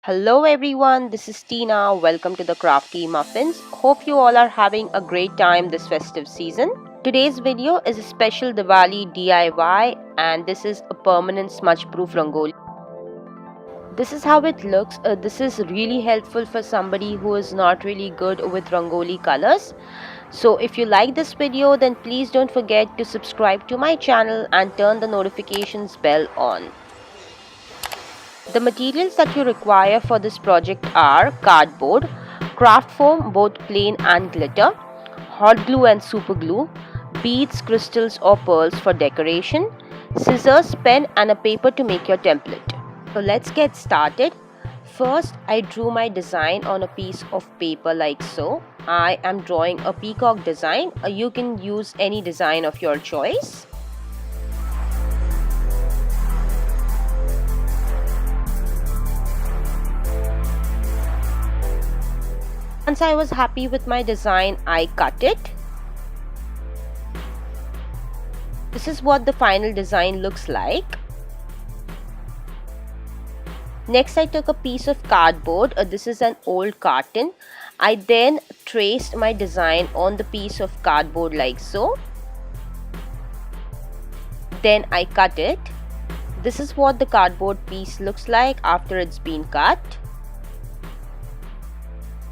Hello everyone, this is Tina. Welcome to the Crafty Muffins. Hope you all are having a great time this festive season. Today's video is a special Diwali DIY and this is a permanent smudge proof rangoli. This is how it looks. This is really helpful for somebody who is not really good with rangoli colors. So if you like this video, then please don't forget to subscribe to my channel and turn the notifications bell on. The materials that you require for this project are cardboard, craft foam both plain and glitter, hot glue and super glue, beads, crystals or pearls for decoration, scissors, pen and a paper to make your template. So let's get started. First, I drew my design on a piece of paper like so. I am drawing a peacock design. You can use any design of your choice. Once I was happy with my design, I cut it. This is what the final design looks like. Next, I took a piece of cardboard. This is an old carton. I then traced my design on the piece of cardboard like so. Then I cut it. This is what the cardboard piece looks like after it's been cut.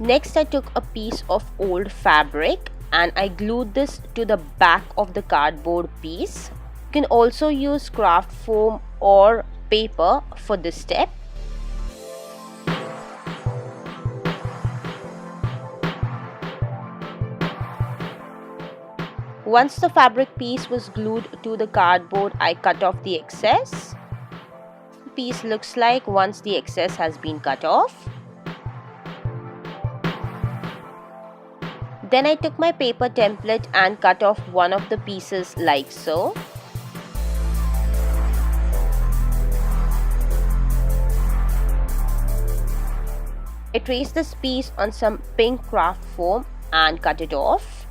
Next, I took a piece of old fabric and I glued this to the back of the cardboard piece. You can also use craft foam or paper for this step. Once the fabric piece was glued to the cardboard, I cut off the excess. The piece looks like once the excess has been cut off. Then I took my paper template and cut off one of the pieces like so. I traced this piece on some pink craft foam and cut it off.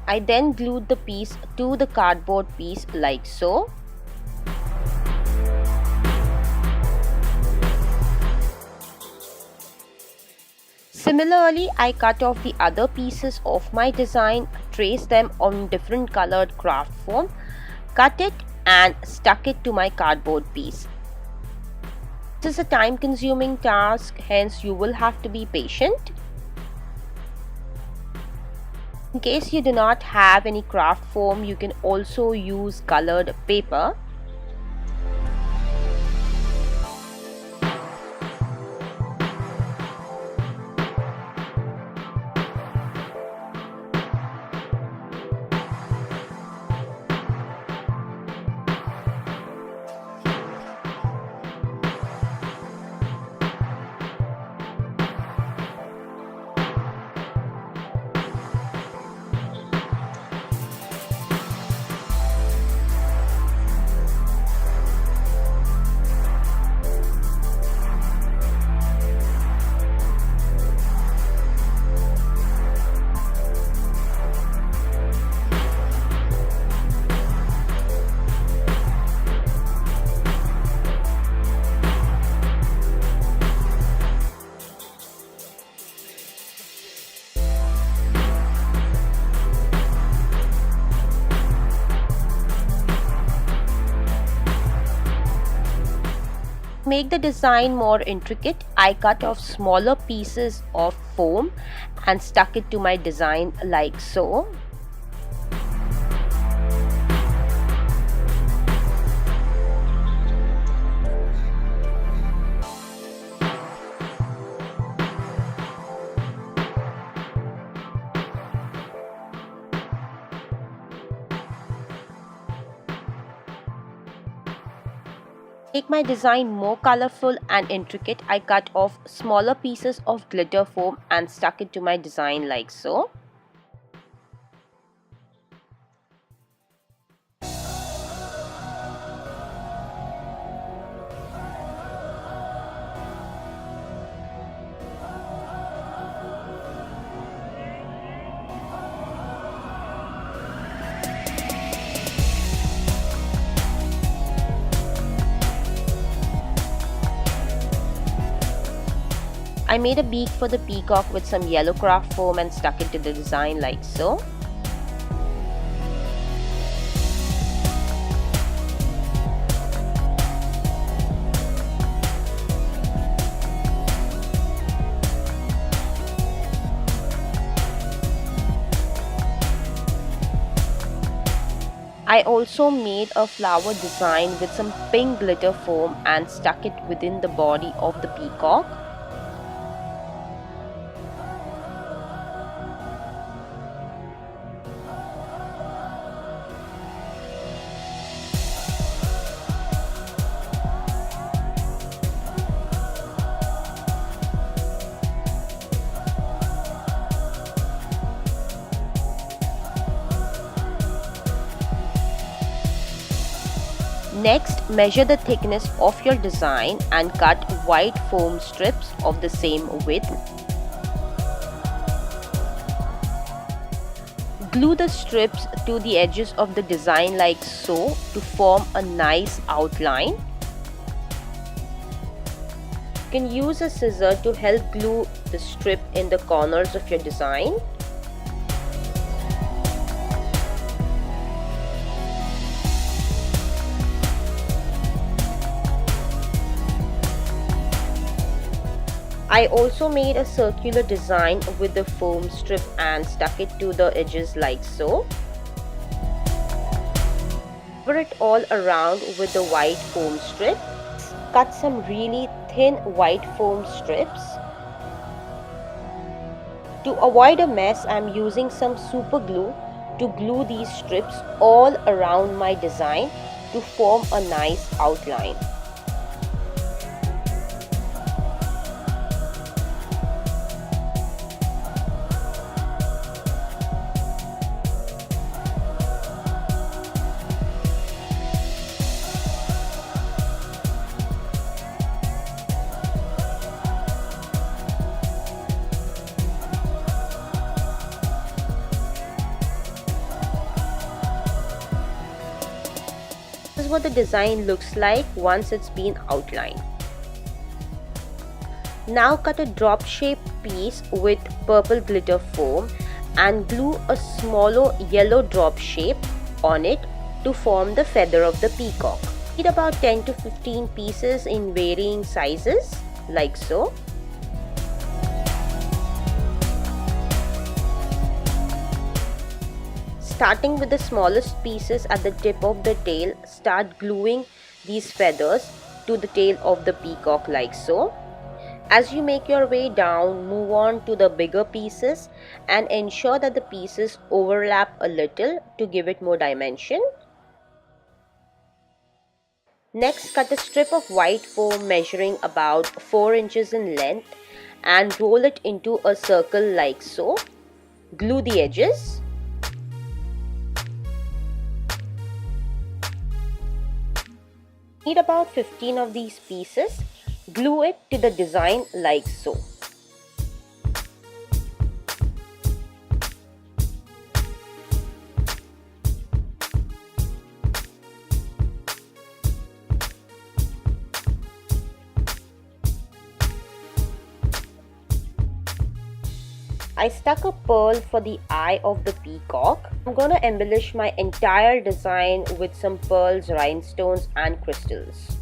I then glued the piece to the cardboard piece like so. Similarly, I cut off the other pieces of my design, traced them on different colored craft foam, cut it and stuck it to my cardboard piece. This is a time-consuming task, hence you will have to be patient. In case you do not have any craft foam, you can also use colored paper. To make the design more intricate, I cut off smaller pieces of foam and stuck it to my design like so. To make my design more colorful and intricate, I cut off smaller pieces of glitter foam and stuck it to my design like so. I made a beak for the peacock with some yellow craft foam and stuck it to the design like so. I also made a flower design with some pink glitter foam and stuck it within the body of the peacock. Next, measure the thickness of your design and cut white foam strips of the same width. Glue the strips to the edges of the design like so to form a nice outline. You can use a scissor to help glue the strip in the corners of your design. I also made a circular design with the foam strip and stuck it to the edges like so. Cover it all around with the white foam strip. Cut some really thin white foam strips. To avoid a mess, I am using some super glue to glue these strips all around my design to form a nice outline. This is what the design looks like once it's been outlined. Now cut a drop shaped piece with purple glitter foam and glue a smaller yellow drop shape on it to form the feather of the peacock. Need about 10 to 15 pieces in varying sizes like so. Starting with the smallest pieces at the tip of the tail, start gluing these feathers to the tail of the peacock like so. As you make your way down, move on to the bigger pieces and ensure that the pieces overlap a little to give it more dimension. Next, cut a strip of white foam measuring about 4 inches in length and roll it into a circle like so. Glue the edges. Need about 15 of these pieces. Glue it to the design like so. I stuck a pearl for the eye of the peacock. I'm going to embellish my entire design with some pearls, rhinestones and crystals.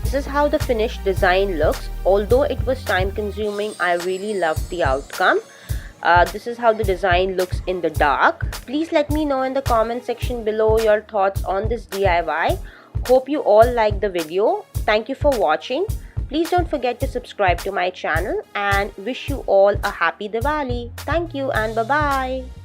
This is how the finished design looks. Although it was time consuming, I really loved the outcome. This is how the design looks in the dark. Please let me know in the comment section below your thoughts on this DIY. Hope you all liked the video. Thank you for watching. Please don't forget to subscribe to my channel and wish you all a happy Diwali. Thank you and bye-bye.